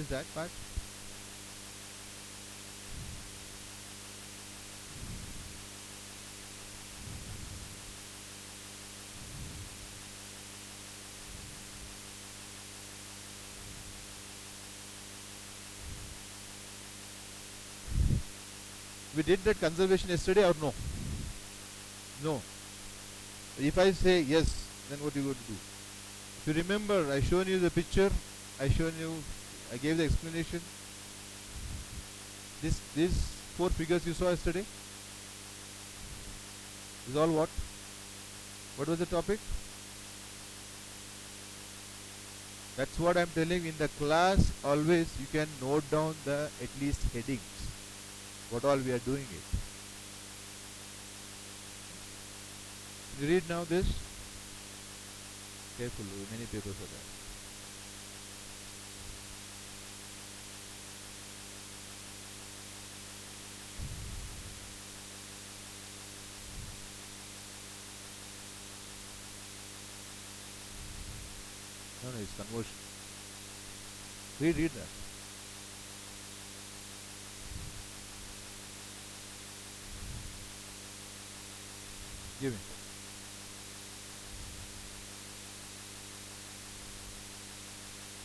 is that part? We did that conservation yesterday or no? No. If I say yes, then what are you going to do? If you remember, I shown you the picture, I shown you, I gave the explanation. These four figures you saw yesterday is all what? What was the topic? That's what I'm telling in the class. Always you can note down the at least headings. What all we are doing it. You read now this. Careful, many papers are there. No, it's conversion. Read that. Give me.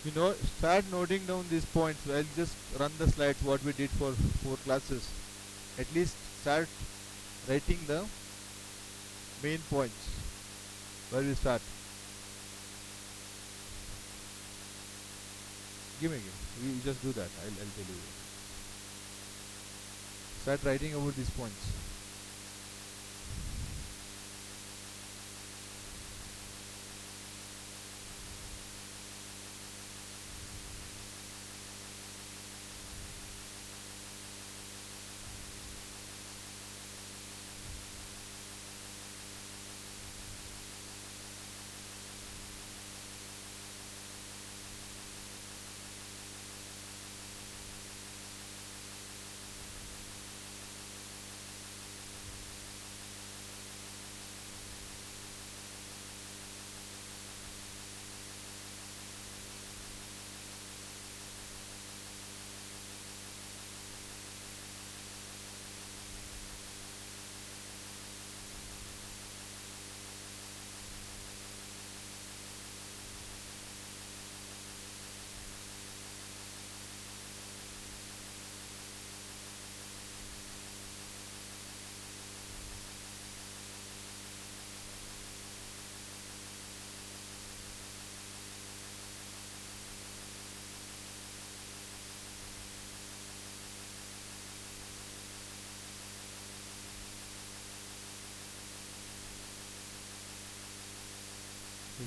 You know, start noting down these points. I'll just run the slides what we did for 4 classes. At least start writing the main points. Where we start? Give me. We just do that. I'll tell you. Start writing about these points.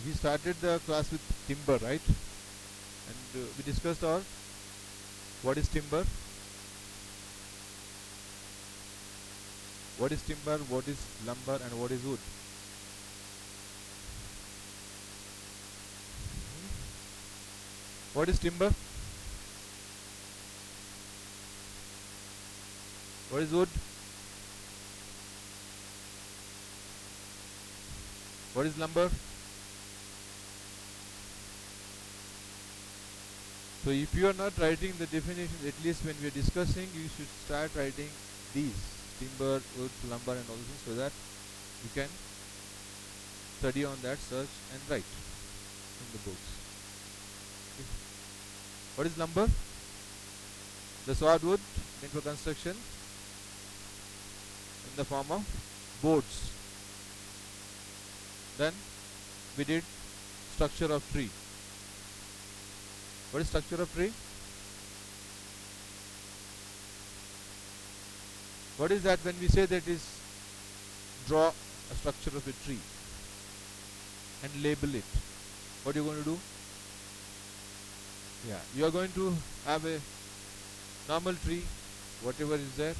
We started the class with timber, right? And we discussed our what is timber, what is lumber, and what is wood. What is timber? What is wood? What is lumber? So if you are not writing the definitions, at least when we are discussing, you should start writing these timber, wood, lumber, and all things so that you can study on that, search, and write in the books. Okay. What is lumber? The sawed wood meant for construction in the form of boards. Then we did structure of tree. What is structure of tree? What is that when we say that is draw a structure of a tree and label it? What are you going to do? Yeah, you are going to have a normal tree, whatever is there.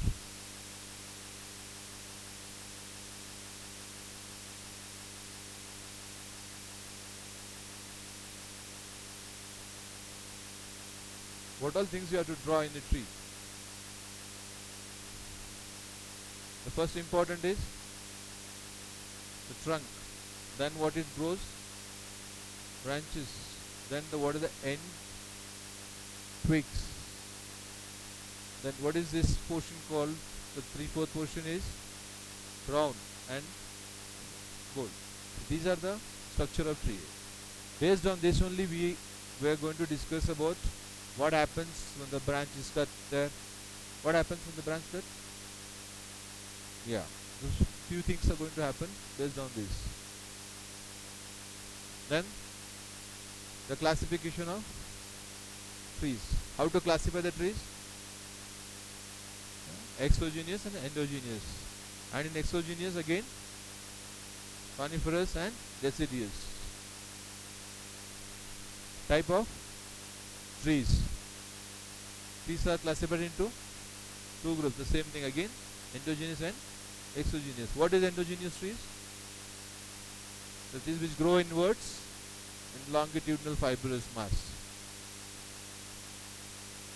What all things you have to draw in a tree? The first important is the trunk. Then what it grows? Branches. Then what is the end? twigs. Then what is this portion called? The 3/4 portion is brown and gold. These are the structure of tree. Based on this only we are going to discuss about what happens when the branch is cut there. What happens when the branch cut? Yeah, those few things are going to happen based on this. Then the classification of trees. How to classify the trees? Exogenous and endogenous. And in exogenous again, coniferous and deciduous. Type of trees. Trees are classified into two groups. The same thing again, endogenous and exogenous. What is endogenous trees? The trees which grow inwards in longitudinal fibrous mass.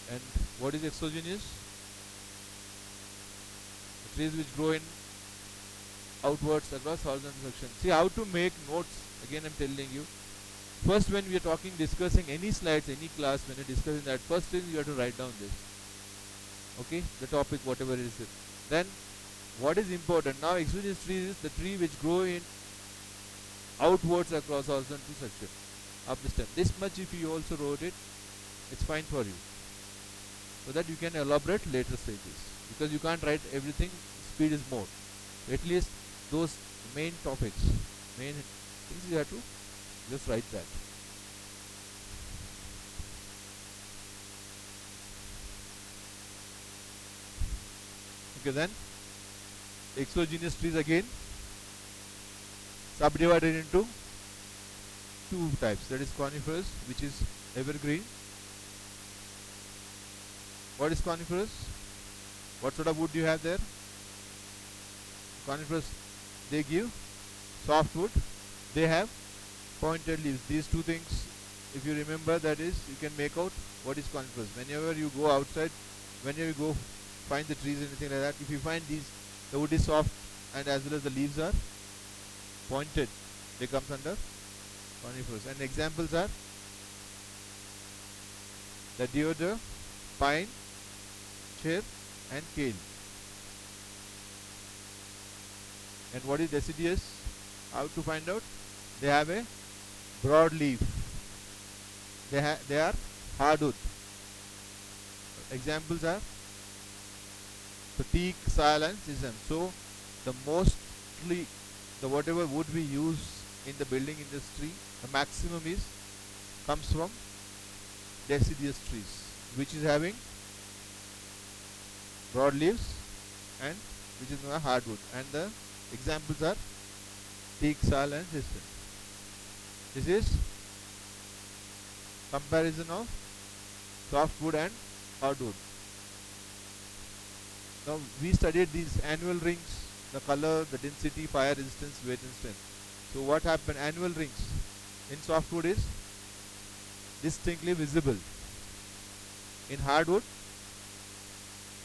And what is exogenous? The trees which grow in outwards across horizontal section. See how to make notes. Again I'm telling you. First when we are discussing any slides, any class, when you're discussing that, first thing you have to write down this. Okay, the topic, whatever it is. Then what is important? Now exogenous tree is the tree which grow in outwards across horizontal section of the stem. This much if you also wrote it, it's fine for you. So that you can elaborate later stages. Because you can't write everything, speed is more. At least those main topics, main things you have to just write that. Okay, then exogenous trees again subdivided into two types. That is coniferous, which is evergreen. What is coniferous? What sort of wood do you have there? Coniferous, they give soft wood. They have pointed leaves. These two things, if you remember, that is, you can make out what is coniferous. Whenever you go outside, whenever you go find the trees, anything like that, if you find these, the wood is soft and as well as the leaves are pointed, they comes under coniferous. And examples are the deodar, pine, cher and kale. And what is deciduous? How to find out? They have a broad leaf. They are hardwood. Examples are the teak, sal and sisal. So the mostly the whatever wood we use in the building industry, the maximum comes from deciduous trees, which is having broad leaves and which is a hardwood. And the examples are teak, sal and sisal. This is comparison of softwood and hardwood. Now we studied these annual rings, the color, the density, fire resistance, weight and strength. So what happened? Annual rings in softwood is distinctly visible. In hardwood,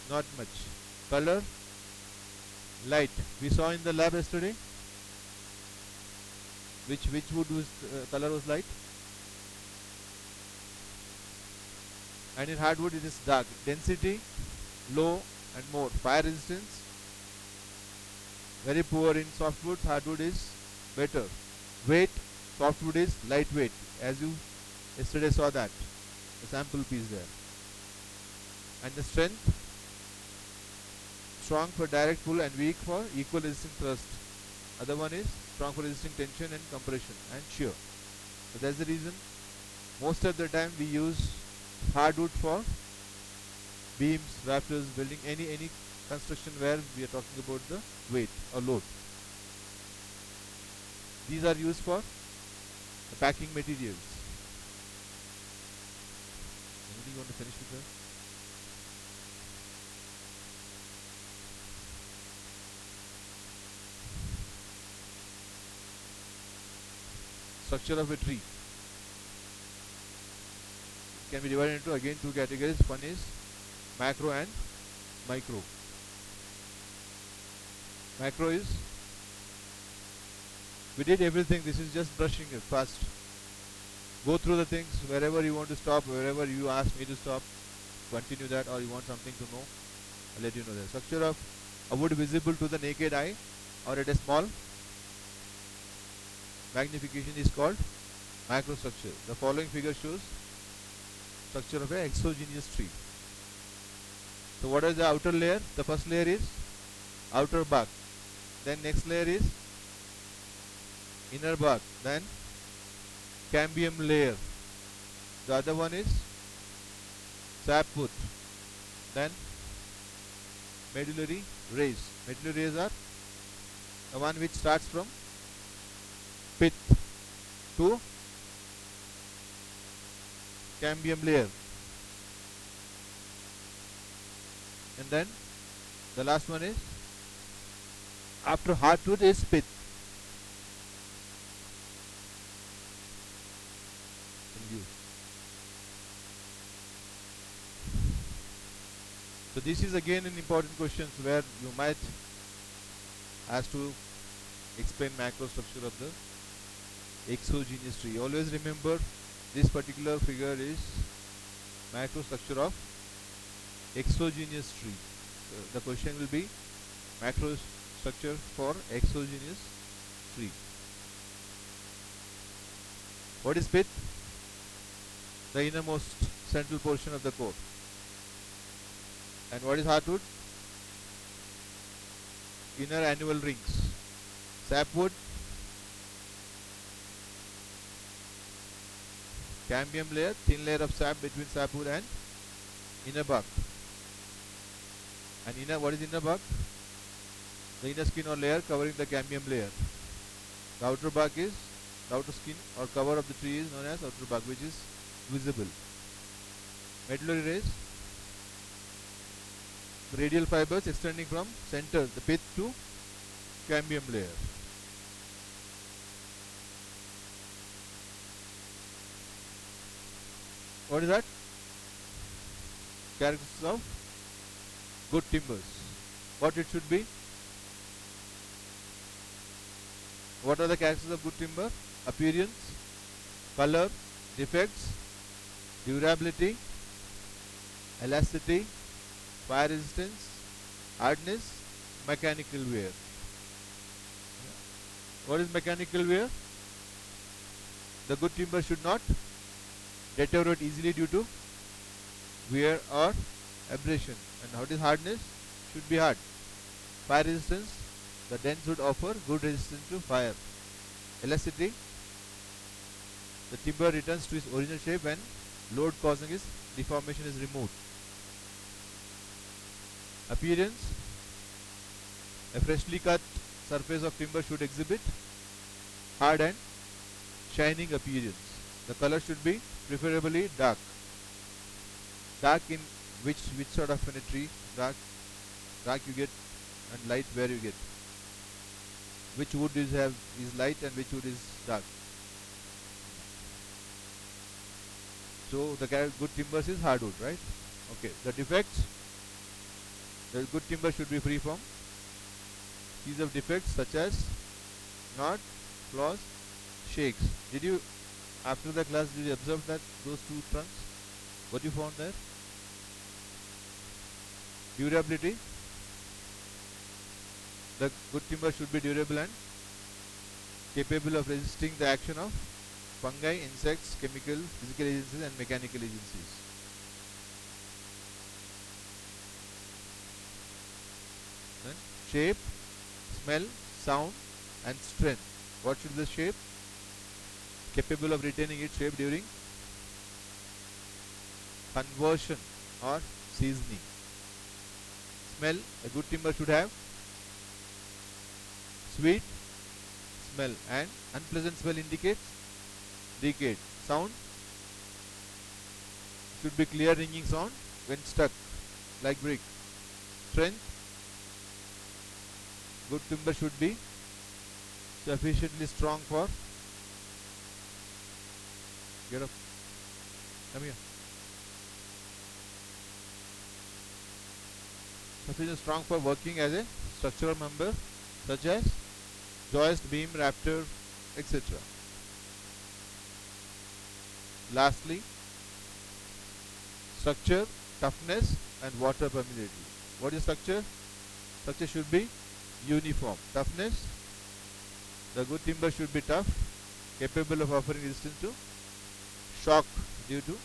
not much. Color, light. We saw in the lab yesterday. Which wood was color was light? And in hardwood it is dark. Density, low and more. Fire resistance, very poor in softwoods. Hardwood is better. Weight, softwood is lightweight, as you yesterday saw that, the sample piece there. And the strength, strong for direct pull and weak for equal resisting thrust. Other one is strong for resisting tension and compression and shear. So that's the reason most of the time we use hardwood for beams, rafters, building, any construction where we are talking about the weight or load. These are used for the packing materials. Anything you want to finish with that? Structure of a tree can be divided into again two categories. One is macro and micro. Macro is, we did everything. This is just brushing it fast. Go through the things wherever you want to stop, wherever you ask me to stop. continue that, or you want something to know, I'll let you know that. Structure of a wood visible to the naked eye or at a small magnification is called microstructure. The following figure shows structure of a exogenous tree. So what is the outer layer? The first layer is outer bark. Then next layer is inner bark. Then cambium layer. The other one is sapwood. Then medullary rays. Medullary rays are the one which starts from pith to cambium layer. And then the last one is after heartwood is pith. So this is again an important question where you might ask to explain macrostructure of the exogenous tree. Always remember this particular figure is macrostructure of exogenous tree. So the question will be macrostructure for exogenous tree. What is pith? The innermost central portion of the core. And what is heartwood? Inner annual rings. Sapwood, cambium layer, thin layer of sap between sapwood and inner bark. And what is inner bark? The inner skin or layer covering the cambium layer. The outer bark is, the outer skin or cover of the tree is known as outer bark, which is visible. Medullary rays, radial fibers extending from center, the pith to cambium layer. What is that? Characteristics of good timbers. What it should be? What are the characteristics of good timber? Appearance, color, defects, durability, elasticity, fire resistance, hardness, mechanical wear. What is mechanical wear? The good timber should not deteriorate easily due to wear or abrasion. And what is hardness? Should be hard. Fire resistance, the dents should offer good resistance to fire. Elasticity, the timber returns to its original shape when load causing its deformation is removed. Appearance, a freshly cut surface of timber should exhibit hard and shining appearance. The color should be preferably dark. Dark in which sort of a tree? Dark you get, and light where you get. Which wood is light and which wood is dark. So the good timbers is hardwood, right? Okay. The defects. The good timber should be free from series of defects such as knot, flaws, shakes. Did you, after the class, did you observe that those two trunks? What you found there? Durability. The good timber should be durable and capable of resisting the action of fungi, insects, chemical, physical agencies and mechanical agencies. Then shape, smell, sound and strength. What should be the shape? Capable of retaining its shape during conversion or seasoning. Smell, a good timber should have sweet smell and unpleasant smell indicates decay. Sound should be clear ringing sound when stuck like brick. Strength, good timber should be sufficiently strong for, get up, come here, sufficiently strong for working as a structural member such as joist, beam, rafter, etc. Lastly, structure toughness and water permeability. What is structure? Structure should be uniform. Toughness, the good timber should be tough, capable of offering resistance to shock due to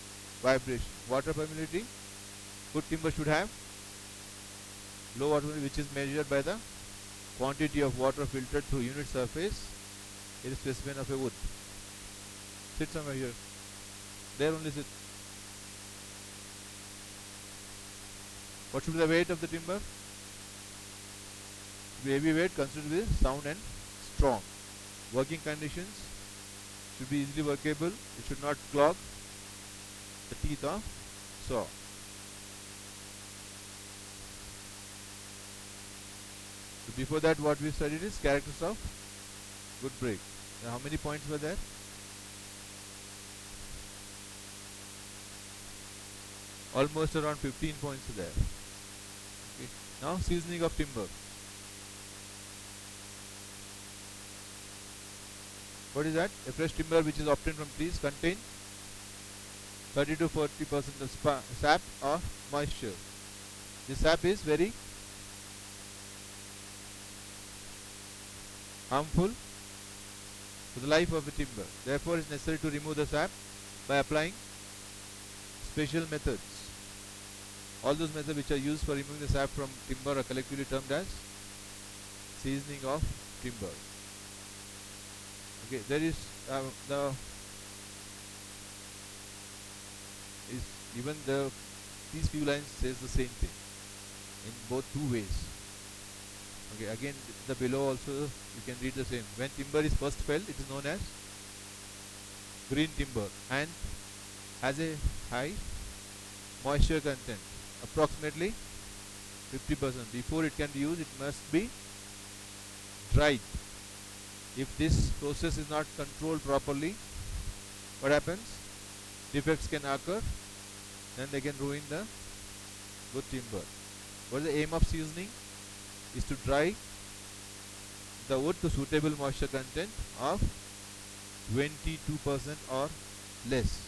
vibration. Water permeability, good timber should have low water permeability, which is measured by the quantity of water filtered through unit surface in a specimen of a wood. Sit somewhere here. There only sit. What should be the weight of the timber? To be heavy weight, considered to be sound and strong. Working conditions should be easily workable. It should not clog the teeth of saw. So before that, what we studied is characters of good break. Now, how many points were there? Almost around 15 points there. Okay. Now seasoning of timber. What is that? A fresh timber which is obtained from trees contain 30 to 40% of sap or moisture. This sap is very harmful to the life of the timber. Therefore, it is necessary to remove the sap by applying special methods. All those methods which are used for removing the sap from timber are collectively termed as seasoning of timber. Okay, there is these few lines says the same thing in both two ways. Okay, again the below also you can read the same. When timber is first felled, it is known as green timber and has a high moisture content, approximately 50%. Before it can be used, it must be dried. If this process is not controlled properly, what happens? Defects can occur, then they can ruin the good timber. What is the aim of seasoning? Is to dry the wood to suitable moisture content of 22% or less.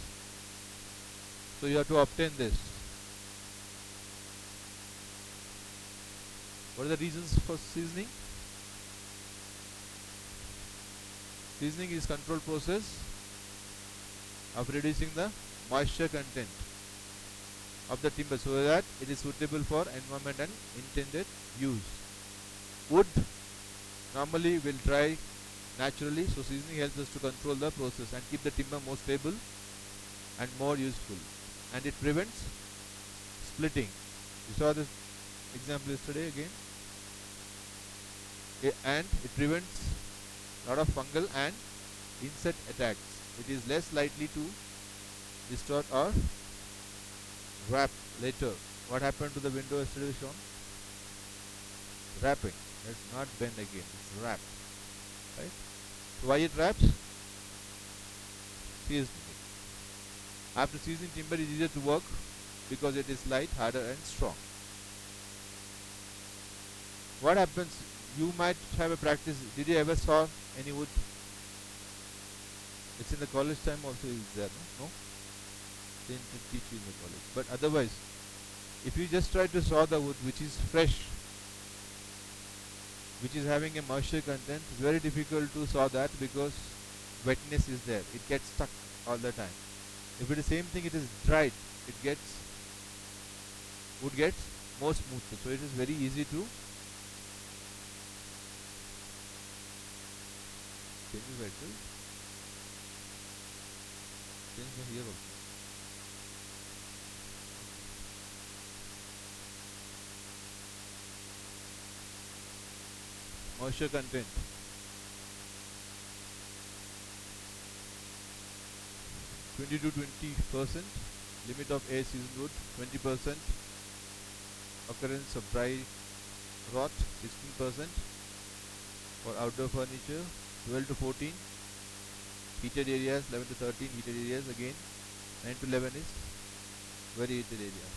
So you have to obtain this. What are the reasons for seasoning? Seasoning is control process of reducing the moisture content of the timber so that it is suitable for environment and intended use. Wood normally will dry naturally, so seasoning helps us to control the process and keep the timber more stable and more useful. And it prevents splitting. You saw this example yesterday again. And it prevents a lot of fungal and insect attacks. It is less likely to distort or wrap later. What happened to the window yesterday shown? Wrapping. It's not bend again, it's wrap. Right? So why it wraps? Seasoning. After seasoning, timber is easier to work because it is light, harder and strong. What happens? You might have a practice. Did you ever saw any wood? It's in the college time also is there, no? They didn't teach you in the college. But otherwise, if you just try to saw the wood which is fresh, which is having a moisture content, it's very difficult to saw that because wetness is there. It gets stuck all the time. If it is same thing, it is dried, wood gets more smooth. So it is very easy to change the vehicle. Change the here also. Moisture content. 20 to 20%. Limit of air seasoned wood. 20%. Occurrence of dry rot. 16%. For outdoor furniture. 12 to 14. Heated areas. 11 to 13. Heated areas again. 9 to 11 is very heated areas.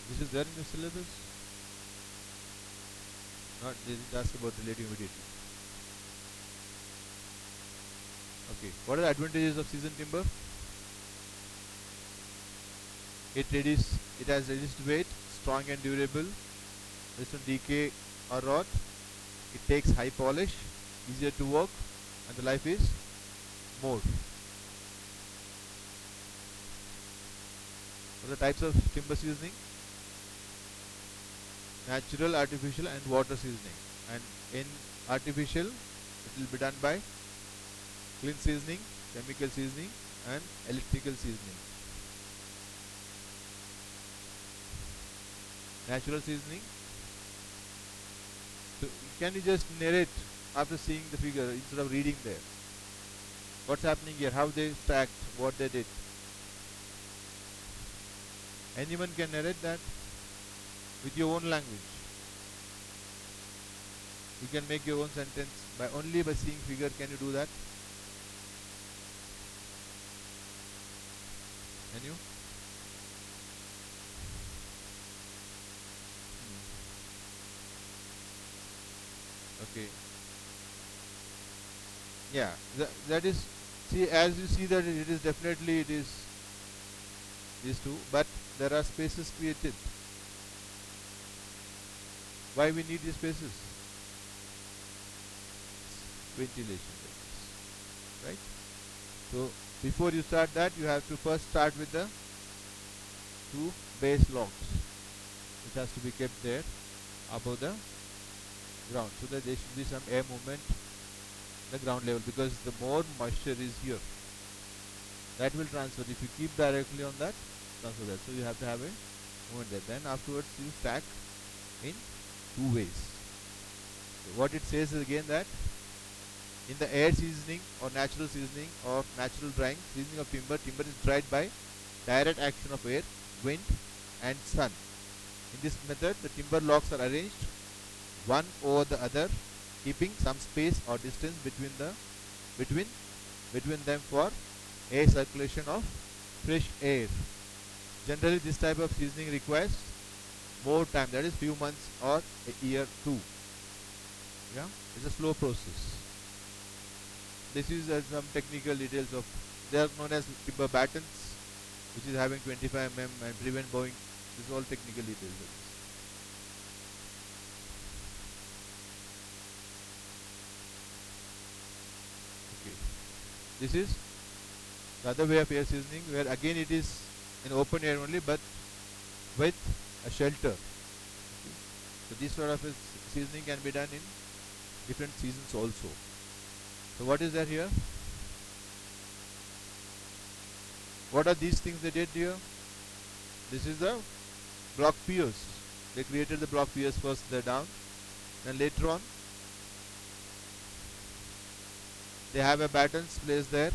This is there in the syllabus? Not, they didn't ask about relative humidity. Okay. What are the advantages of seasoned timber? It has reduced weight, strong and durable, resistant decay or rot. It takes high polish, easier to work, and the life is more. What are the types of timber seasoning? Natural, artificial, and water seasoning. And in artificial, it will be done by clean seasoning, chemical seasoning, and electrical seasoning. Natural seasoning. So can you just narrate after seeing the figure instead of reading there? What's happening here? How they stacked? What they did? Anyone can narrate that with your own language. You can make your own sentence by only by seeing figure. Can you do that? Can you? Okay. Yeah. That is. See, as you see that it is definitely it is these two, but there are spaces created. Why we need these spaces? Ventilation, right? So before you start that, you have to first start with the two base logs, which has to be kept there above the ground, so that there should be some air movement the ground level, because the more moisture is here, that will transfer. If you keep directly on that, transfer that. So you have to have a movement there. Then afterwards you stack in two ways. So what it says is again that in the air seasoning or natural seasoning or natural drying seasoning of timber, timber is dried by direct action of air, wind, and sun. In this method, the timber logs are arranged one over the other, keeping some space or distance between them for air circulation of fresh air. Generally, this type of seasoning requires more time, that is few months or a year too. Yeah, it's a slow process. This is some technical details of. They are known as timber battens, which is having 25 mm and prevent bowing. This is all technical details. Okay. This is the other way of air seasoning, where again it is in open air only, but with a shelter. Okay. So this sort of seasoning can be done in different seasons also. So what is there here? What are these things they did here? This is the block piers. They created the block piers first there down, then later on they have a battens placed there.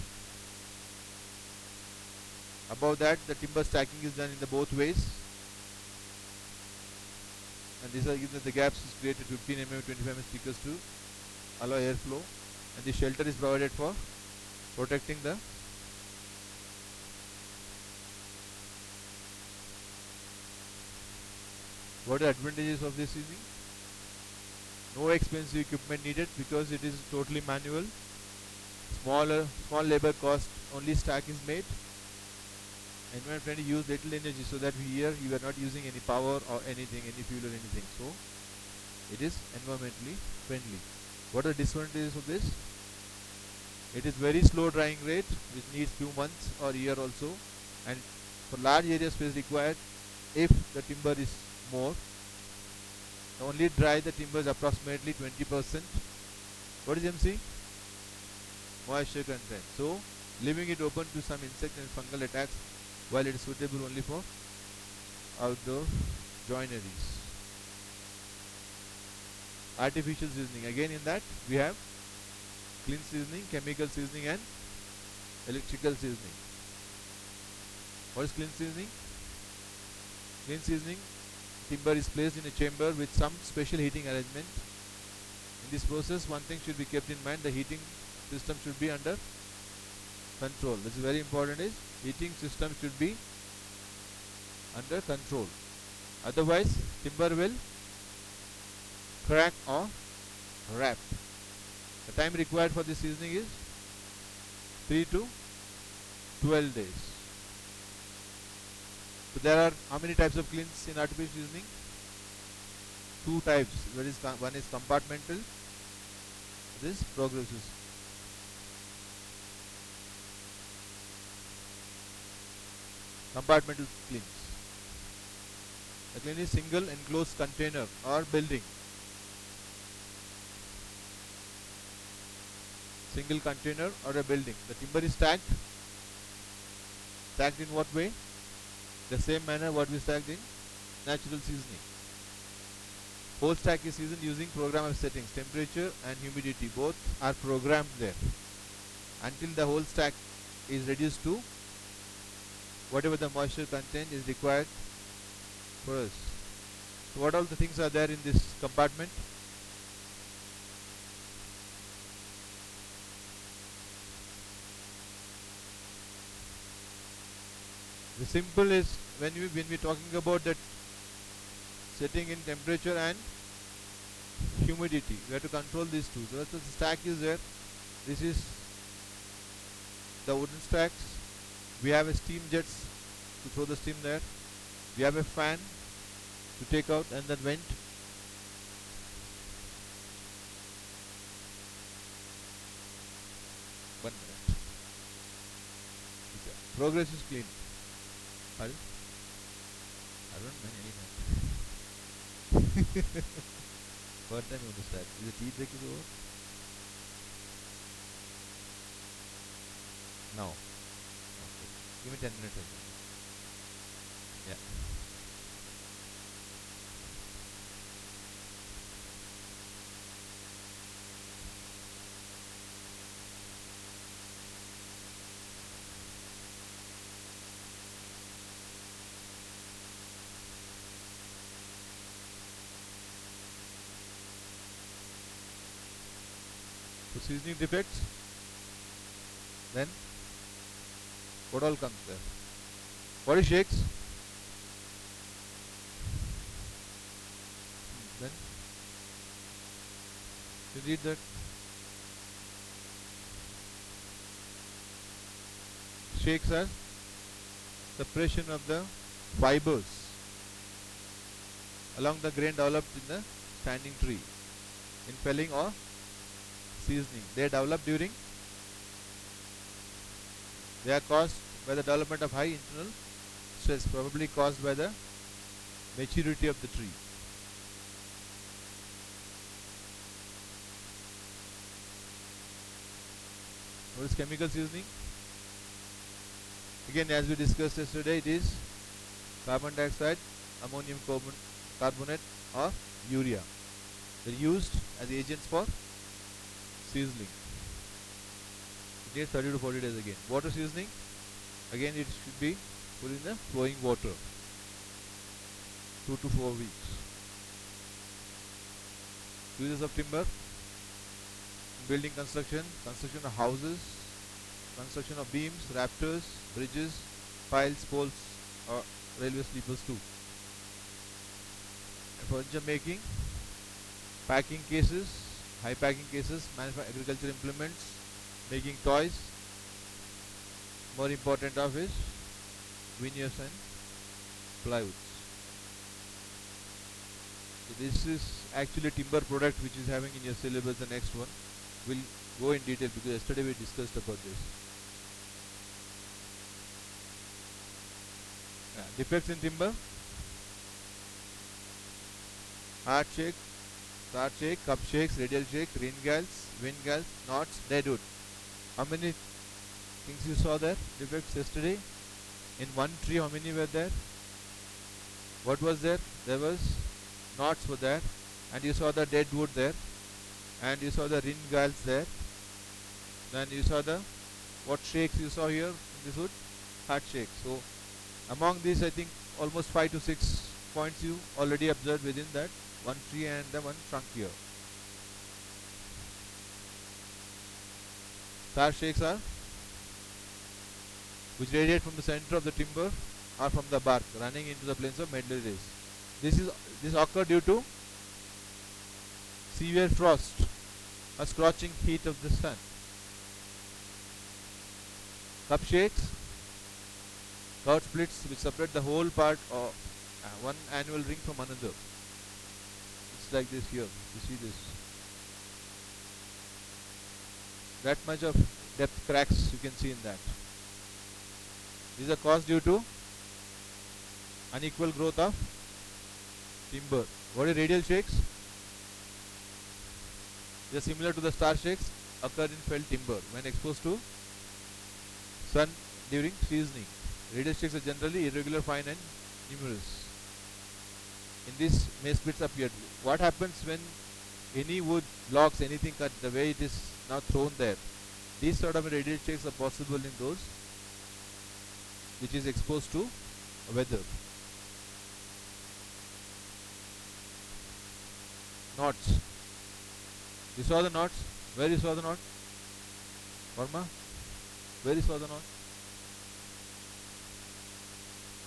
Above that, the timber stacking is done in the both ways, and these are given the gaps is created 15 mm, 25 mm stickers to allow airflow, and the shelter is provided for protecting the what are the advantages of this seasoning? No expensive equipment needed because it is totally manual. Small labor cost, only stack is made. Environment friendly, use little energy, so that here you are not using any power or anything, any fuel or anything. So it is environmentally friendly. What are the disadvantages of this? It is very slow drying rate, which needs few months or year also, and for large area space required, if the timber is more, only dry the timber is approximately 20%. What is MC? Moisture content. So leaving it open to some insect and fungal attacks, while it is suitable only for outdoor joineries. Artificial seasoning. Again in that we have clean seasoning, chemical seasoning, and electrical seasoning. What is clean seasoning? Clean seasoning, timber is placed in a chamber with some special heating arrangement. In this process, one thing should be kept in mind: the heating system should be under control. This is very important, is heating system should be under control. Otherwise, timber will crack or wrap. The time required for this seasoning is 3 to 12 days. So there are how many types of kilns in artificial seasoning? Two types. One is compartmental, this progressive. Compartmental kilns. The kiln is single enclosed container or building. Single container or a building. The timber is stacked. Stacked in what way? The same manner what we stacked in natural seasoning. Whole stack is seasoned using programmable settings. Temperature and humidity both are programmed there until the whole stack is reduced to whatever the moisture content is required for us. So what all the things are there in this compartment? The simple is when we talking about that setting in temperature and humidity, we have to control these two. So the stack is there. This is the wooden stacks. We have a steam jets to throw the steam there. We have a fan to take out and then vent. One minute. Progress is clean. Pardon? I don't mind any time. What time you want to start? Is the tea break is over? No. Okay. Give me 10 minutes. Yeah. So seasoning defects, then what all comes there? Body shakes, then you read that shakes as separation of the fibers along the grain developed in the standing tree in felling or seasoning. They develop during, they are caused by the development of high internal stress, probably caused by the maturity of the tree. What is chemical seasoning? Again, as we discussed yesterday, it is carbon dioxide, ammonium carbonate or urea. They are used as agents for seasoning. It takes 30 to 40 days again. Water seasoning, again it should be put in the flowing water. 2 to 4 weeks. Uses of timber, building construction, construction of houses, construction of beams, rafters, bridges, piles, poles or railway sleepers too. Furniture making, packing cases, high packing cases, agriculture implements, making toys. More important of is veneers and plywoods. So this is actually timber product which is having in your syllabus. The next one will go in detail because yesterday we discussed about this. Defects in timber: hard shake, start shake, cup shakes, radial shake, rain gales, wind gales, knots, deadwood. How many things you saw there? Defects yesterday. In one tree, how many were there? What was there? There was knots were there, and you saw the dead wood there, and you saw the rin gales there. Then you saw the what shakes you saw here in this wood? Hard shake. So among these, I think almost 5 to 6 points you already observed within that one tree and the one trunk here. Star shakes are which radiate from the center of the timber or from the bark running into the planes of medullary rays. This occur due to severe frost or scorching heat of the sun. Cup shakes, curved splits which separate the whole part of one annual ring from another. It's like this here. You see this. That much of depth cracks you can see in that. These are caused due to unequal growth of timber. What are radial shakes? They are similar to the star shakes occur in felled timber when exposed to sun during seasoning. Radial shakes are generally irregular, fine and numerous. In this maize pits appeared. What happens when any wood, blocks, anything cut the way it is now thrown there? These sort of radial shakes are possible in those which is exposed to weather. Knots. You saw the knots? Where you saw the knot? Varma? Where you saw the knot?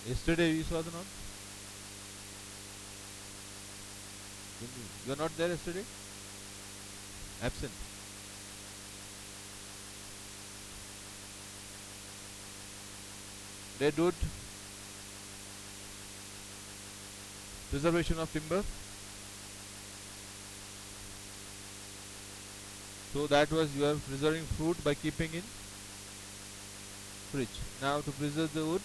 Yesterday you saw the knot? You are not there yesterday? Absent. Redwood. Preservation of timber. So that was you are preserving fruit by keeping in fridge. Now to preserve the wood,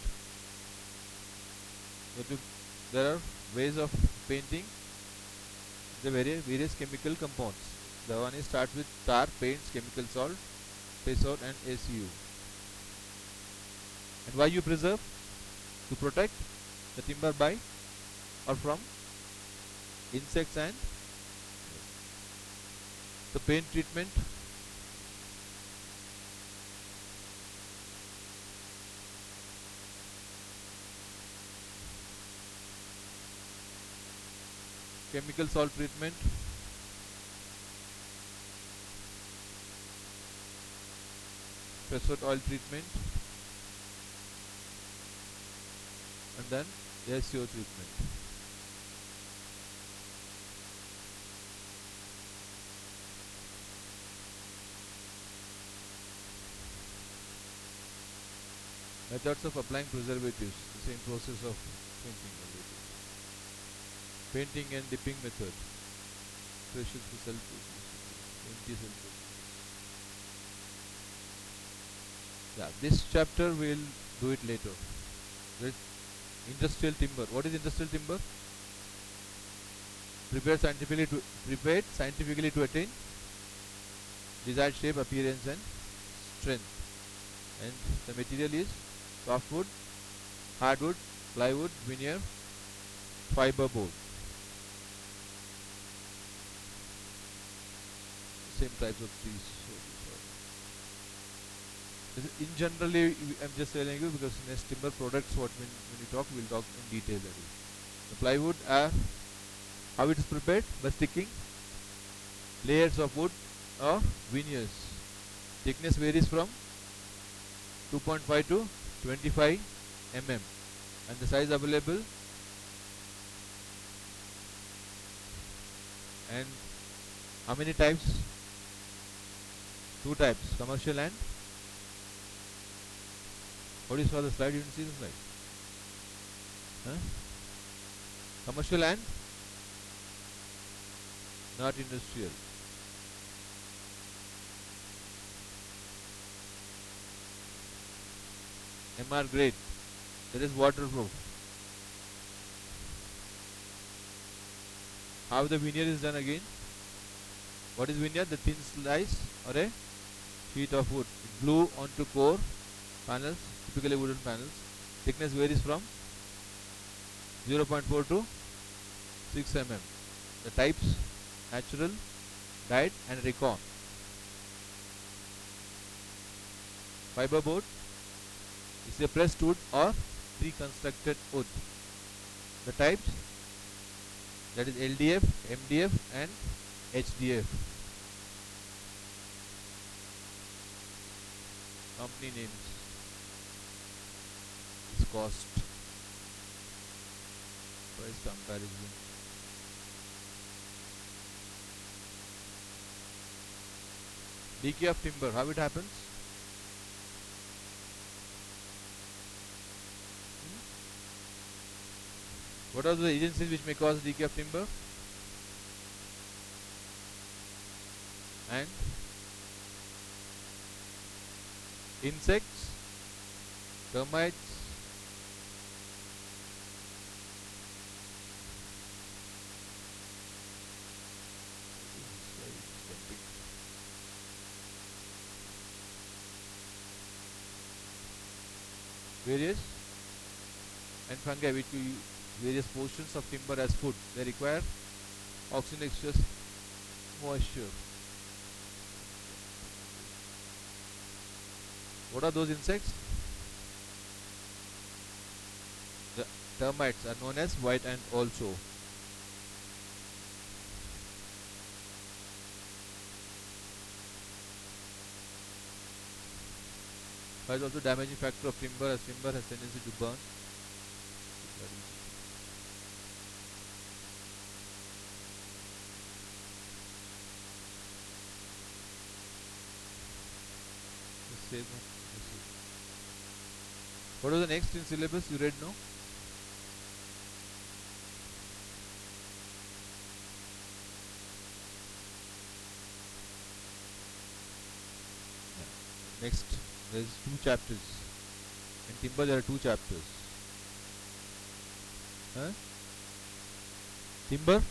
there are ways of painting the various chemical compounds. The one is starts with tar, paints, chemical salt, face out and ACU. And why you preserve? To protect the timber by or from insects and the paint treatment. Chemical salt treatment. Pressed oil treatment. And then SCO treatment. Methods of applying preservatives, the same process of painting. Painting and dipping method. Precious sulfate. Anti-sulfate. Yeah, this chapter we'll do it later. Industrial timber. What is industrial timber? Prepared scientifically to attain desired shape, appearance and strength. And the material is softwood, hardwood, plywood, veneer, fiber board. Same types of trees. In generally, I'm just telling you because next timber products, when we talk, we'll talk in detail. The plywood, how it is prepared? By sticking layers of wood or veneers. Thickness varies from 2.5 to 25 mm, and the size available. And how many types? Two types, commercial and what do you saw the slide? You didn't see the slide. Huh? Commercial and not industrial. MR grade, that is waterproof. How the veneer is done again? What is veneer? The thin slice or a sheet of wood glue onto core panels, typically wooden panels. Thickness varies from 0.4 to 6 mm. The types: natural, dyed and recon. Fiberboard is a pressed wood or pre-constructed wood. The types, that is LDF, MDF and HDF. Company names. Its cost. Price comparison. Decay of timber. How it happens? What are the agencies which may cause decay of timber? And insects, termites, various, and fungi which use various portions of timber as food. They require oxygen exchange, moisture. What are those insects? The termites are known as white ant also. Fire is also damaging factor of timber as timber has tendency to burn. What was the next in syllabus you read now? Next, there is 2 chapters. In timber there are 2 chapters. Huh? Timber?